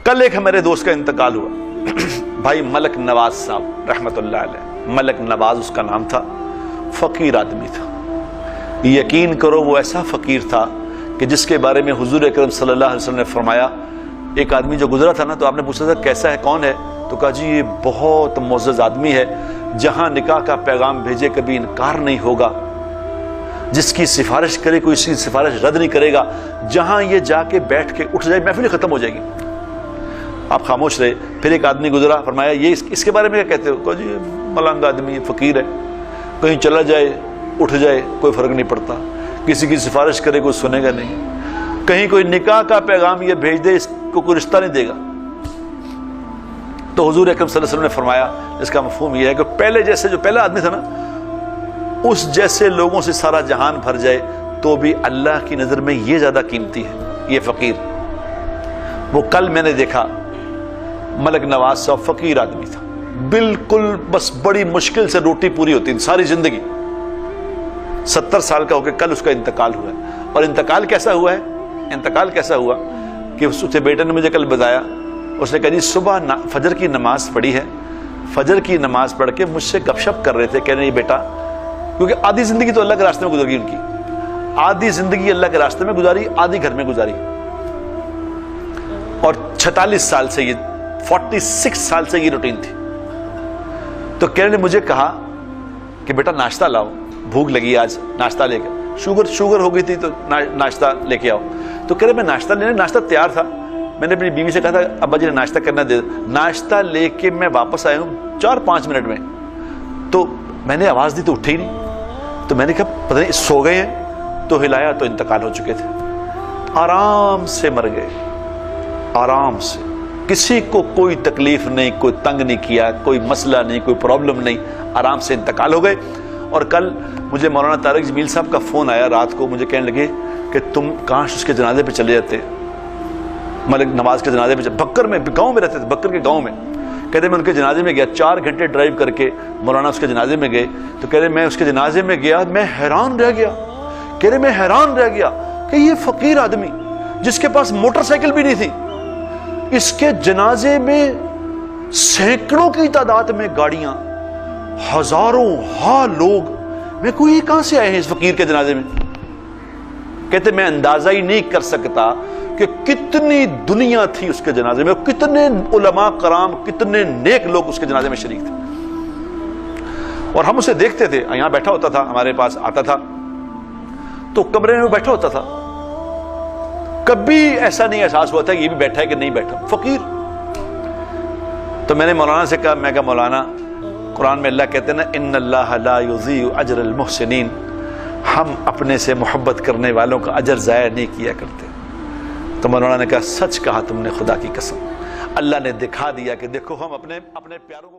کل ایک ہمارے دوست کا انتقال ہوا، بھائی ملک نواز صاحب رحمت اللہ علیہ، ملک نواز اس کا نام تھا، فقیر آدمی تھا، یقین کرو وہ ایسا فقیر تھا کہ جس کے بارے میں حضور اکرم صلی اللہ علیہ وسلم نے فرمایا، ایک آدمی جو گزرا تھا نا تو آپ نے پوچھا تھا کیسا ہے، کون ہے، تو کہا جی یہ بہت معزز آدمی ہے، جہاں نکاح کا پیغام بھیجے کبھی انکار نہیں ہوگا، جس کی سفارش کرے کوئی اس کی سفارش رد نہیں کرے گا، جہاں یہ جا کے بیٹھ کے اٹھ جائے محفل ختم ہو جائے گی۔ آپ خاموش رہے۔ پھر ایک آدمی گزرا، فرمایا یہ اس کے بارے میں کیا کہتے ہو، کہا جی ملنگ آدمی فقیر ہے، کہیں چلا جائے اٹھ جائے کوئی فرق نہیں پڑتا، کسی کی سفارش کرے کوئی سنے گا نہیں، کہیں کوئی نکاح کا پیغام یہ بھیج دے اس کو کوئی رشتہ نہیں دے گا۔ تو حضور اکرم صلی اللہ علیہ وسلم نے فرمایا اس کا مفہوم یہ ہے کہ پہلے جیسے جو پہلا آدمی تھا نا اس جیسے لوگوں سے سارا جہان بھر جائے تو بھی اللہ کی نظر میں یہ زیادہ قیمتی ہے یہ فقیر۔ وہ کل میں نے دیکھا ملک نواز صاحب فقیر آدمی تھا، بالکل بس بڑی مشکل سے روٹی پوری ہوتی تھی ساری زندگی، 70 سال کا ہو کے کل اس کا انتقال ہوا ہے۔ اور انتقال کیسا ہوا ہے، انتقال کیسا ہوا کہ اس کے بیٹے نے مجھے کل بتایا، اس نے کہا جی صبح فجر کی نماز پڑھی ہے، فجر کی نماز پڑھ کے مجھ سے گپ شپ کر رہے تھے، کہنے یہ بیٹا، کیونکہ آدھی زندگی تو اللہ کے راستے میں گزر گئی ان کی، آدھی زندگی اللہ کے راستے میں گزاری، آدھی گھر میں گزاری، اور 46 سال سے یہ 46 سال سے یہ روٹین تھی۔ تو کہنے نے مجھے کہا کہ بیٹا ناشتہ لاؤ، بھوک لگی آج، ناشتہ لے کے، شوگر ہو گئی تھی تو ناشتہ لے کے آؤ۔ تو کہہ رہے میں ناشتہ لینے، ناشتہ تیار تھا، میں نے اپنی بیوی سے کہا تھا ابا جی نے ناشتہ کرنا دے، ناشتہ لے کے میں واپس آیا ہوں 4-5 منٹ میں، تو میں نے آواز دی تو اٹھے ہی نہیں، تو میں نے کہا پتہ نہیں سو گئے ہیں، تو ہلایا تو انتقال ہو چکے تھے، آرام سے مر گئے، آرام سے، کسی کو کوئی تکلیف نہیں، کوئی تنگ نہیں کیا، کوئی مسئلہ نہیں، کوئی پرابلم نہیں، آرام سے انتقال ہو گئے۔ اور کل مجھے مولانا طارق جمیل صاحب کا فون آیا رات کو، مجھے کہنے لگے کہ تم کاش اس کے جنازے پہ چلے جاتے، ملک نواز کے جنازے پہ، بکر میں گاؤں میں رہتے تھے، بکر کے گاؤں میں، کہتے میں ان کے جنازے میں گیا، 4 گھنٹے ڈرائیو کر کے مولانا اس کے جنازے میں گئے، تو کہہ رہے میں اس کے جنازے میں گیا، میں حیران رہ گیا، کہہ رہے میں حیران رہ گیا کہ یہ فقیر آدمی جس کے پاس موٹر سائیکل بھی نہیں تھی، اس کے جنازے میں سینکڑوں کی تعداد میں گاڑیاں، ہزاروں لوگ، میں کوئی کہاں سے آئے ہیں اس فقیر کے جنازے میں؟ کہتے میں اندازہ ہی نہیں کر سکتا کہ کتنی دنیا تھی اس کے جنازے میں، کتنے علماء کرام، کتنے نیک لوگ اس کے جنازے میں شریک تھے، اور ہم اسے دیکھتے تھے، یہاں بیٹھا ہوتا تھا، ہمارے پاس آتا تھا تو کمرے میں بیٹھا ہوتا تھا، کبھی ایسا نہیں احساس ہوا تھا کہ یہ بھی بیٹھا ہے کہ نہیں بیٹھا، فقیر۔ تو میں نے مولانا سے کہا، میں کہا مولانا قرآن میں اللہ کہتے ہیں نا ان اللہ لا یضیع اجر المحسنین، ہم اپنے سے محبت کرنے والوں کا اجر ضائع نہیں کیا کرتے۔ تو مولانا نے کہا سچ کہا تم نے، خدا کی قسم، اللہ نے دکھا دیا کہ دیکھو ہم اپنے پیاروں کو